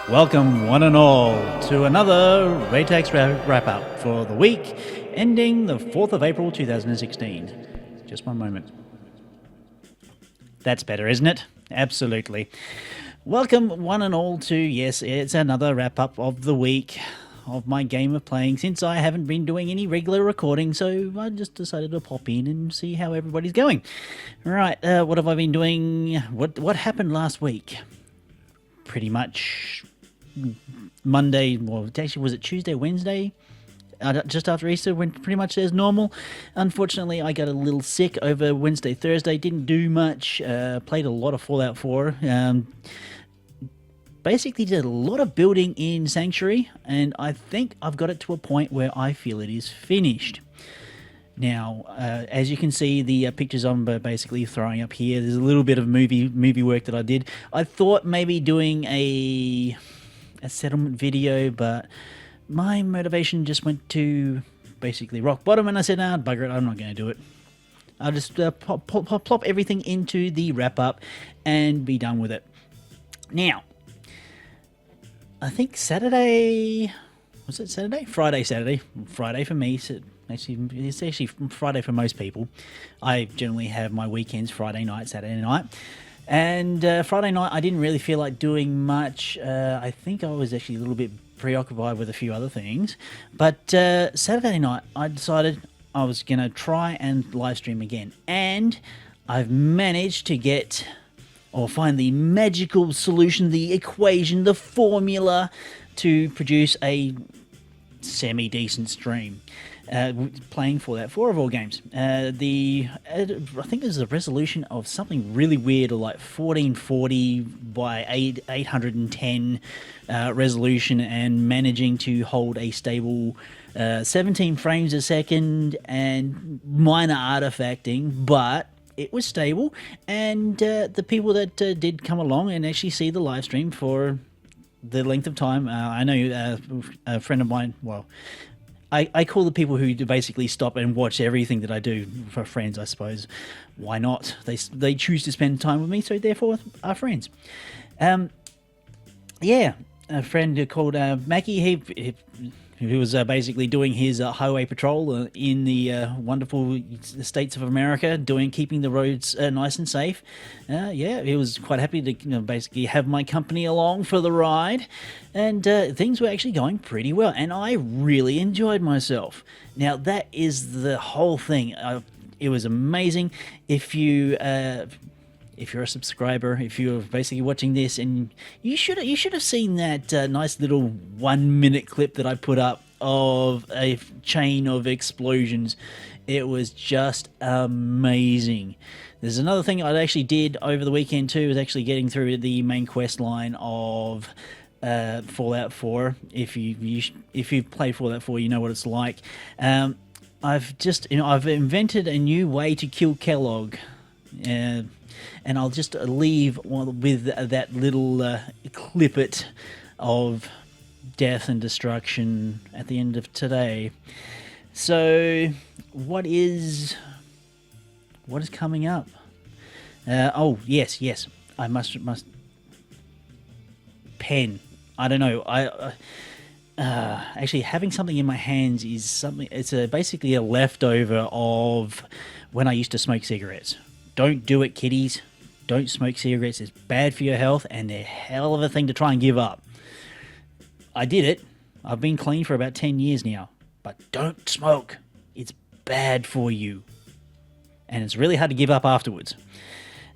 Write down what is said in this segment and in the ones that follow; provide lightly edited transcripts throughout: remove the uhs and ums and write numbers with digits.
Welcome, one and all, to another Raetac wrap-up for the week ending the 4th of April 2016. Just one moment. That's better, isn't it? Absolutely. Welcome, one and all, to, yes, it's another wrap-up of the week of my game of playing, since I haven't been doing any regular recording, so I just decided to pop in and see how everybody's going. Right, what have I been doing? What happened last week? Pretty much Monday, well, actually, was it Tuesday, Wednesday? Just after Easter, went pretty much as normal. Unfortunately, I got a little sick over Wednesday, Thursday. Didn't do much. Played a lot of Fallout 4. Basically did a lot of building in Sanctuary, and I think I've got it to a point where I feel it is finished. Now, as you can see, the pictures I'm basically throwing up here, there's a little bit of movie work that I did. I thought maybe doing a settlement video, but my motivation just went to basically rock bottom, and I said, nah, bugger it, I'm not going to do it. I'll just plop everything into the wrap-up and be done with it. Now, I think Saturday... Was it Saturday? Saturday. Friday for me. So it's actually Friday for most people. I generally have my weekends Friday night, Saturday night. And Friday night, I didn't really feel like doing much. I think I was actually a little bit preoccupied with a few other things. But Saturday night, I decided I was going to try and live stream again. And I've managed to get, or find the magical solution, the equation, the formula to produce a semi-decent stream. Playing Fallout 4 of all games. I think there's a resolution of something really weird, like 1440 by 810 resolution, and managing to hold a stable 17 frames a second and minor artifacting, but it was stable. And the people that did come along and actually see the live stream for the length of time, I know a friend of mine, well, I call the people who basically stop and watch everything that I do for friends, I suppose. Why not? They choose to spend time with me, so therefore are friends. Yeah, a friend called Mackie, he was basically doing his highway patrol in the wonderful states of America, keeping the roads nice and safe. Yeah, he was quite happy to basically have my company along for the ride, and things were actually going pretty well, and I really enjoyed myself. Now, that is the whole thing. It was amazing. If you're a subscriber, if you're basically watching this, and you should have seen that nice little 1 minute clip that I put up of a chain of explosions. It was just amazing. There's another thing I actually did over the weekend too, was actually getting through the main quest line of Fallout 4. If you've played Fallout 4, you know what it's like. I've invented a new way to kill Kellogg. And I'll just leave with that little clippet of death and destruction at the end of today. So, what is coming up? Oh, yes, I must pen. I don't know. Actually, having something in my hands is something. It's basically a leftover of when I used to smoke cigarettes. Don't do it, kiddies. Don't smoke cigarettes. It's bad for your health, and they're a hell of a thing to try and give up. I did it. I've been clean for about 10 years now. But don't smoke. It's bad for you. And it's really hard to give up afterwards.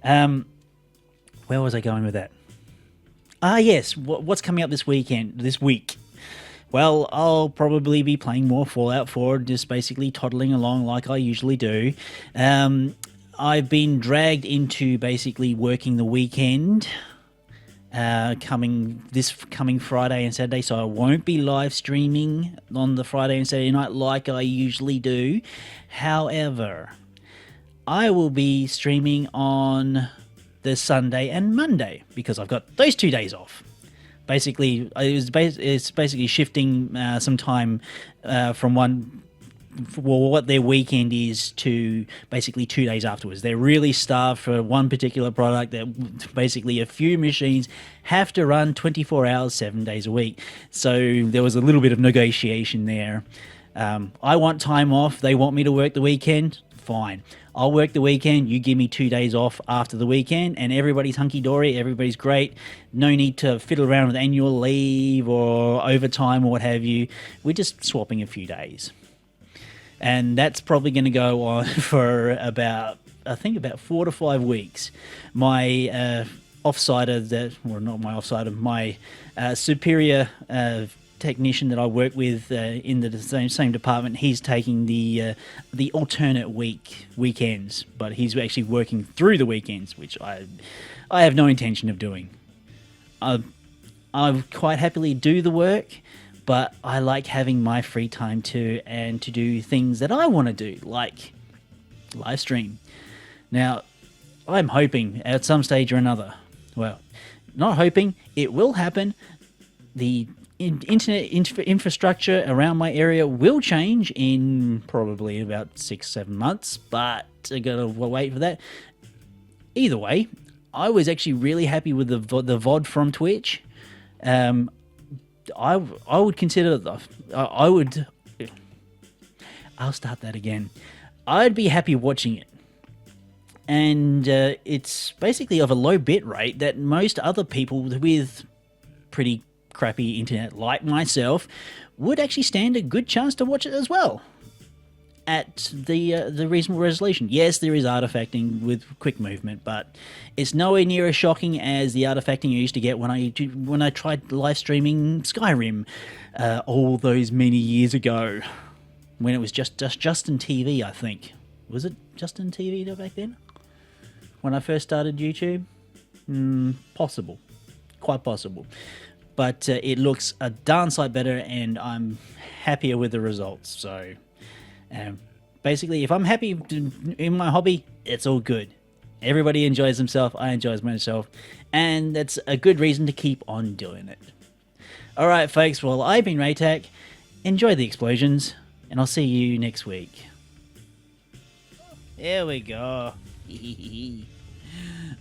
Where was I going with that? Yes. What's coming up this week? Well, I'll probably be playing more Fallout 4, just basically toddling along like I usually do. I've been dragged into basically working the weekend, coming Friday and Saturday, so I won't be live streaming on the Friday and Saturday night like I usually do. However, I will be streaming on the Sunday and Monday because I've got those 2 days off. Basically, it's basically shifting some time from one for what their weekend is to basically 2 days afterwards. They're really starved for one particular product that basically a few machines have to run 24 hours, 7 days a week. So there was a little bit of negotiation there. I want time off. They want me to work the weekend. Fine. I'll work the weekend. You give me 2 days off after the weekend, and everybody's hunky-dory. Everybody's great. No need to fiddle around with annual leave or overtime or what have you. We're just swapping a few days. And that's probably going to go on for about 4 to 5 weeks. My offsider, not my offsider, my superior technician that I work with in the same department, he's taking the alternate weekends, but he's actually working through the weekends, which I have no intention of doing. I quite happily do the work, but I like having my free time too, and to do things that I want to do, like live stream. Now, I'm hoping at some stage or another, well, not hoping, it will happen, the internet infrastructure around my area will change in probably about 6-7 months, but I gotta wait for that. Either way, I was actually really happy with the VOD from Twitch. I would consider I'll start that again. I'd be happy watching it. And it's basically of a low bit rate that most other people with pretty crappy internet like myself would actually stand a good chance to watch it as well at the reasonable resolution. Yes, there is artifacting with quick movement, but it's nowhere near as shocking as the artifacting I used to get when I tried live streaming Skyrim all those many years ago, when it was just Justin TV, I think. Was it Justin TV back then? When I first started YouTube? Possible. Quite possible. But it looks a darn sight better, and I'm happier with the results. So, basically, if I'm happy in my hobby, it's all good. Everybody enjoys themselves, I enjoy myself, and that's a good reason to keep on doing it. Alright, folks, well, I've been Raetac. Enjoy the explosions, and I'll see you next week. There we go.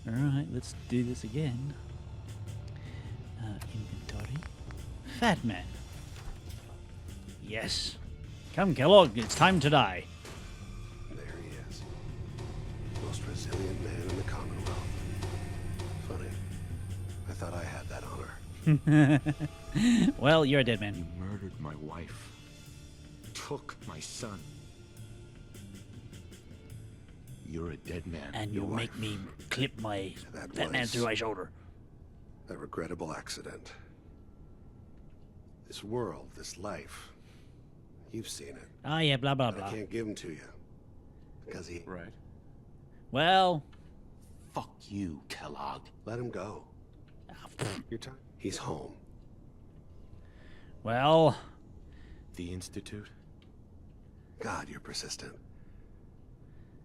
Alright, let's do this again. Inventory. Fat man. Yes. Come, Kellogg, it's time to die. There he is. Most resilient man in the Commonwealth. Funny. I thought I had that honor. Well, you're a dead man. You murdered my wife. Took my son. You're a dead man. And you'll make me clip my That fat man was- through my shoulder. A regrettable accident. This world, this life. You've seen it. Oh, yeah, blah, blah, But I blah. can't give him to you. Because he... Right. Well, Fuck you, Kellogg. Let him go. Your time. He's home. well, The Institute? God, you're persistent.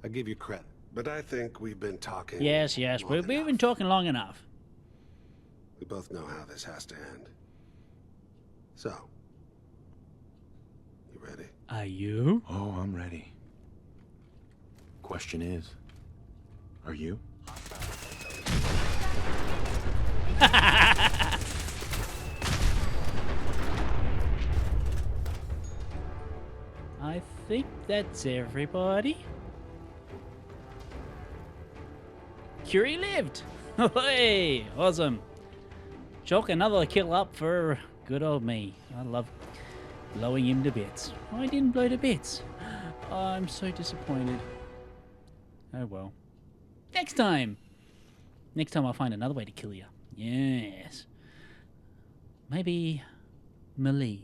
I give you credit. But I think we've been talking... yes, long we've been enough. talking long enough. We both know how this has to end. So... You ready? Are you? Oh, I'm ready. Question is, are you? I think that's everybody. Curie lived! Hey, awesome. Chalk another kill up for good old me. I love blowing him to bits. I didn't blow to bits. I'm so disappointed. Oh well. Next time! Next time I'll find another way to kill you. Yes. Maybe melee.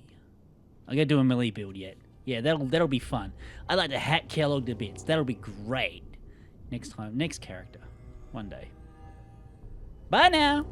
I gotta do a melee build yet. Yeah, that'll be fun. I like to hack Kellogg to bits. That'll be great. Next time, next character. One day. Bye now!